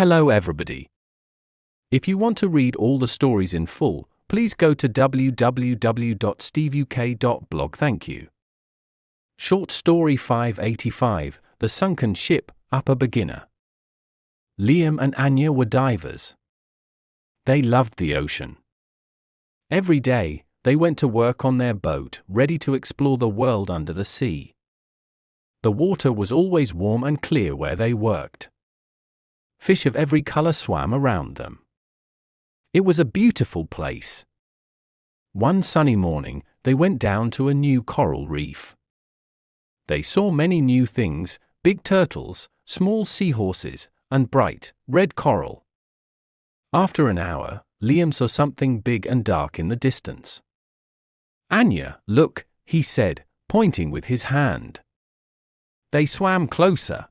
Hello everybody. If you want to read all the stories in full, please go to www.steveuk.blog. Thank you. Short Story 585, The Sunken Ship, Upper Beginner. Liam and Anya were divers. They loved the ocean. Every day, they went to work on their boat, ready to explore the world under the sea. The water was always warm and clear where they worked. Fish of every color swam around them. It was a beautiful place. One sunny morning, they went down to a new coral reef. They saw many new things: big turtles, small seahorses, and bright, red coral. After an hour, Liam saw something big and dark in the distance. "Anya, look," he said, pointing with his hand. They swam closer.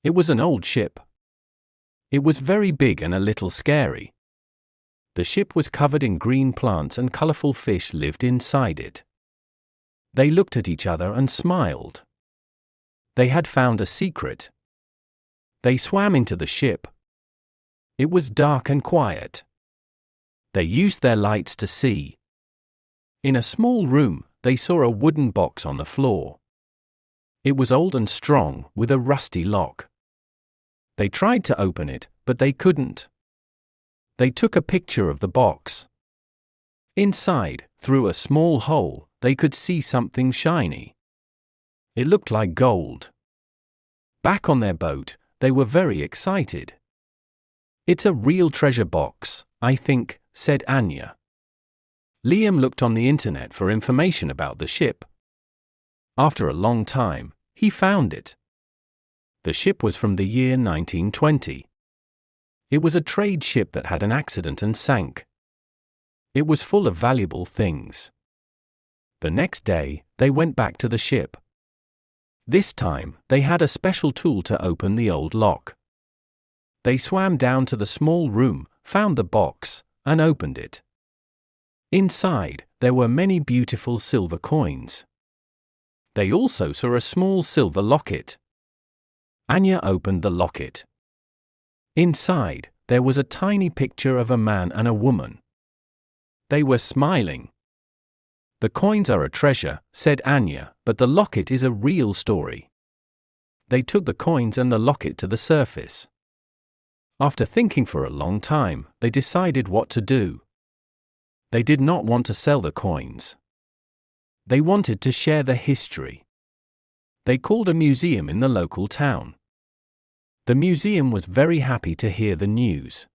It was an old ship. It was very big and a little scary. The ship was covered in green plants and colourful fish lived inside it. They looked at each other and smiled. They had found a secret. They swam into the ship. It was dark and quiet. They used their lights to see. In a small room, they saw a wooden box on the floor. It was old and strong, with a rusty lock. They tried to open it, but they couldn't. They took a picture of the box. Inside, through a small hole, they could see something shiny. It looked like gold. Back on their boat, they were very excited. "It's a real treasure box, I think," said Anya. Liam looked on the internet for information about the ship. After a long time, he found it. The ship was from the year 1920. It was a trade ship that had an accident and sank. It was full of valuable things. The next day, they went back to the ship. This time, they had a special tool to open the old lock. They swam down to the small room, found the box, and opened it. Inside, there were many beautiful silver coins. They also saw a small silver locket. Anya opened the locket. Inside, there was a tiny picture of a man and a woman. They were smiling. "The coins are a treasure," said Anya, "but the locket is a real story." They took the coins and the locket to the surface. After thinking for a long time, they decided what to do. They did not want to sell the coins. They wanted to share the history. They called a museum in the local town. The museum was very happy to hear the news.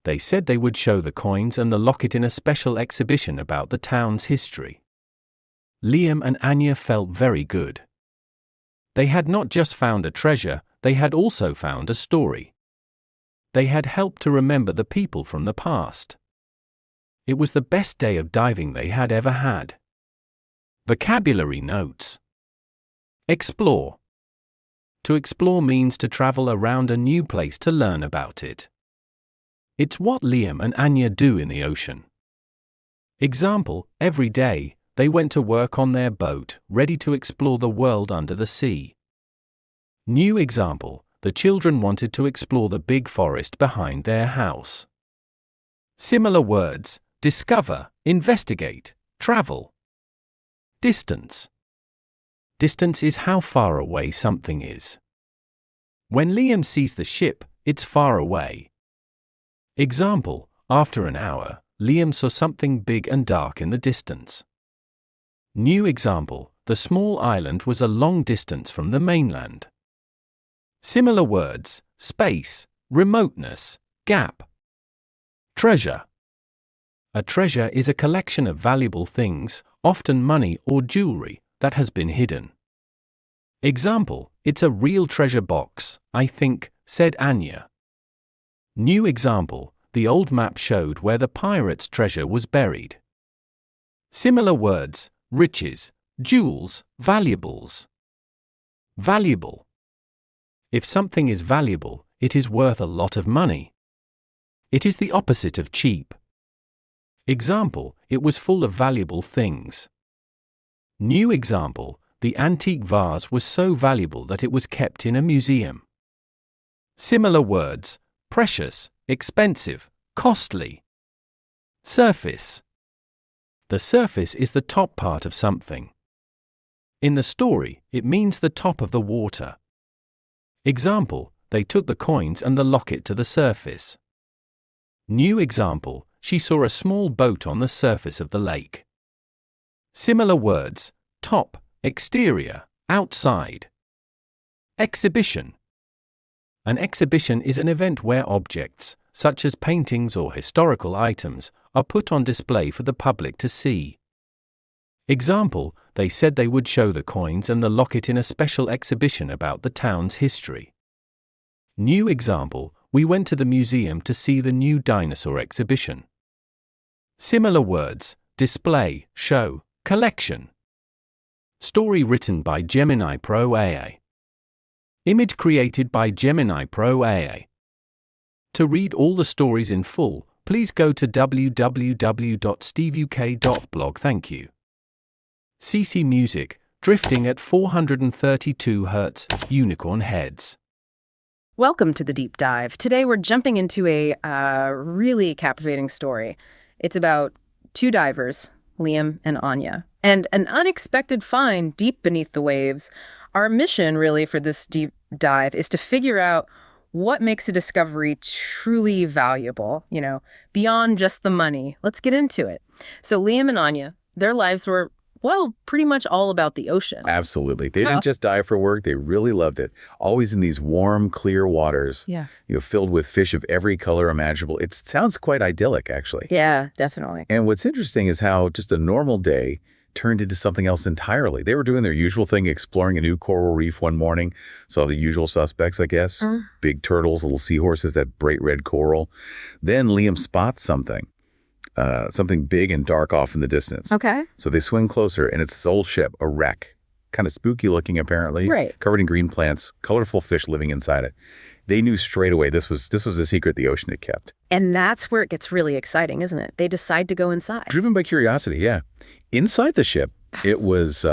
They said they would show the coins and the locket in a special exhibition about the town's history. Liam and Anya felt very good. They had not just found a treasure, they had also found a story. They had helped to remember the people from the past. It was the best day of diving they had ever had. Vocabulary notes. Explore. To explore means to travel around a new place to learn about it. It's what Liam and Anya do in the ocean. Example: every day, they went to work on their boat, ready to explore the world under the sea. New example: the children wanted to explore the big forest behind their house. Similar words: discover, investigate, travel. Distance. Distance is how far away something is. When Liam sees the ship, it's far away. Example: after an hour, Liam saw something big and dark in the distance. New example: the small island was a long distance from the mainland. Similar words: space, remoteness, gap. Treasure. A treasure is a collection of valuable things, often money or jewelry, that has been hidden. Example: it's a real treasure box, I think, said Anya. New example: the old map showed where the pirates' treasure was buried. Similar words: riches, jewels, valuables. Valuable. If something is valuable, it is worth a lot of money. It is the opposite of cheap. Example: it was full of valuable things. New example: the antique vase was so valuable that it was kept in a museum. Similar words: precious, expensive, costly. Surface. The surface is the top part of something. In the story, it means the top of the water. Example: they took the coins and the locket to the surface. New example: she saw a small boat on the surface of the lake. Similar words: top, exterior, outside. Exhibition. An exhibition is an event where objects, such as paintings or historical items, are put on display for the public to see. Example: they said they would show the coins and the locket in a special exhibition about the town's history. New example: we went to the museum to see the new dinosaur exhibition. Similar words: display, show, collection. Story written by Gemini Pro AI. Image created by Gemini Pro AI. To read all the stories in full, please go to www.steveuk.blog. Thank you. CC Music, Drifting at 432 Hz, Unicorn Heads. Welcome to the deep dive. Today we're jumping into a really captivating story. It's about two divers, Liam and Anya, and an unexpected find deep beneath the waves. Our mission really for this deep dive is to figure out what makes a discovery truly valuable, beyond just the money. Let's get into it. So Liam and Anya, their lives were, well, pretty much all about the ocean. Absolutely. They didn't just dive for work. They really loved it. Always in these warm, clear waters, filled with fish of every color imaginable. It sounds quite idyllic, actually. Yeah, definitely. And what's interesting is how just a normal day turned into something else entirely. They were doing their usual thing, exploring a new coral reef one morning. Saw the usual suspects, I guess. Big turtles, little seahorses, that bright red coral. Then Liam spots something big and dark off in the distance. Okay. So they swing closer, and it's this old ship, a wreck. Kind of spooky looking, apparently. Right. Covered in green plants, colorful fish living inside it. They knew straight away this was the secret the ocean had kept. And that's where it gets really exciting, isn't it? They decide to go inside. Driven by curiosity, yeah. Inside the ship, it was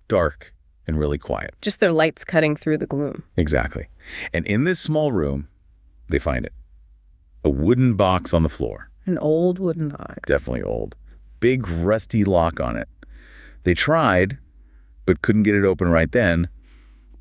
dark and really quiet. Just their lights cutting through the gloom. Exactly. And in this small room, they find it. A wooden box on the floor. An old wooden box. Definitely old. Big rusty lock on it. They tried, but couldn't get it open right then.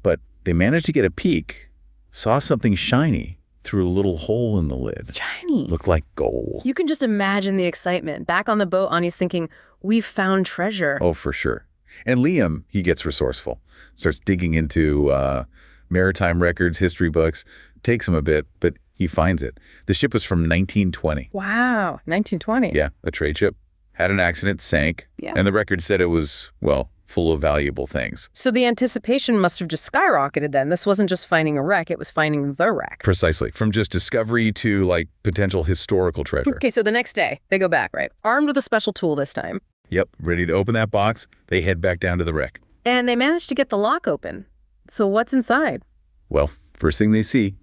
But they managed to get a peek, saw something shiny through a little hole in the lid. Shiny. Looked like gold. You can just imagine the excitement. Back on the boat, Anya's thinking, we've found treasure. Oh, for sure. And Liam, he gets resourceful. Starts digging into maritime records, history books. Takes him a bit, but he finds it. The ship was from 1920. Wow, 1920. Yeah, a trade ship. Had an accident, sank. Yeah. And the record said it was, well, full of valuable things. So the anticipation must have just skyrocketed then. This wasn't just finding a wreck, it was finding the wreck. Precisely. From just discovery to, potential historical treasure. Okay, so the next day, they go back, right? Armed with a special tool this time. Yep, ready to open that box, they head back down to the wreck. And they managed to get the lock open. So what's inside? Well, first thing they see,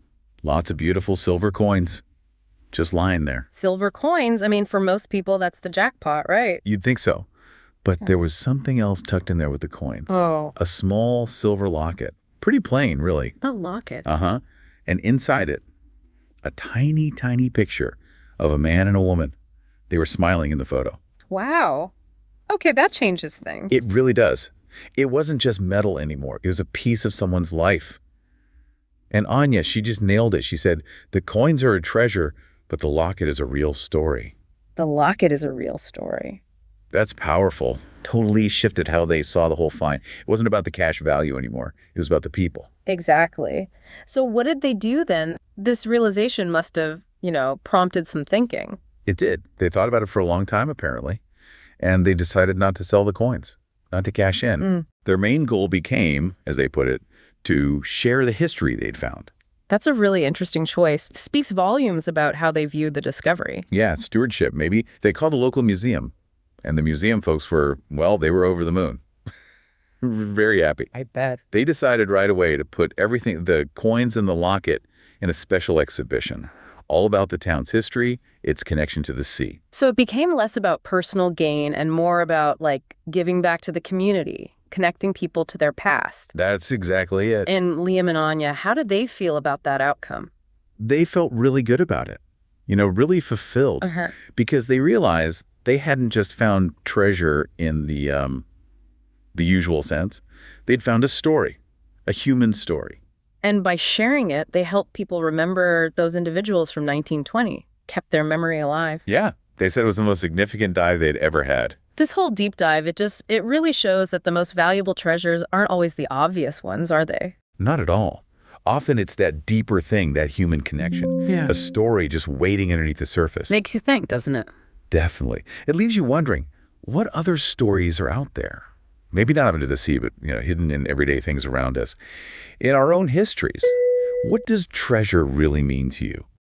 lots of beautiful silver coins just lying there. Silver coins? I mean, for most people, that's the jackpot, right? You'd think so. But there was something else tucked in there with the coins. Oh. A small silver locket. Pretty plain, really. A locket. Uh-huh. And inside it, a tiny, tiny picture of a man and a woman. They were smiling in the photo. Wow. Okay, that changes things. It really does. It wasn't just metal anymore. It was a piece of someone's life. And Anya, she just nailed it. She said, the coins are a treasure, but the locket is a real story. The locket is a real story. That's powerful. Totally shifted how they saw the whole find. It wasn't about the cash value anymore. It was about the people. Exactly. So what did they do then? This realization must have, prompted some thinking. It did. They thought about it for a long time, apparently. And they decided not to sell the coins, not to cash in. Their main goal became, as they put it, to share the history they'd found. That's a really interesting choice. It speaks volumes about how they viewed the discovery. Yeah, stewardship, maybe. They called a local museum. And the museum folks were, well, they were over the moon. Very happy. I bet. They decided right away to put everything, the coins and the locket, in a special exhibition. All about the town's history, its connection to the sea. So it became less about personal gain and more about, giving back to the community. connecting people to their past. That's exactly it. And Liam and Anya, how did they feel about that outcome? They felt really good about it, really fulfilled, because they realized they hadn't just found treasure in the usual sense. They'd found a story, a human story. And by sharing it, they helped people remember those individuals from 1920, kept their memory alive. Yeah, they said it was the most significant dive they'd ever had. This whole deep dive, it really shows that the most valuable treasures aren't always the obvious ones, are they? Not at all. Often it's that deeper thing, that human connection. Yeah. A story just waiting underneath the surface. Makes you think, doesn't it? Definitely. It leaves you wondering, what other stories are out there? Maybe not under the sea, but hidden in everyday things around us. In our own histories, what does treasure really mean to you?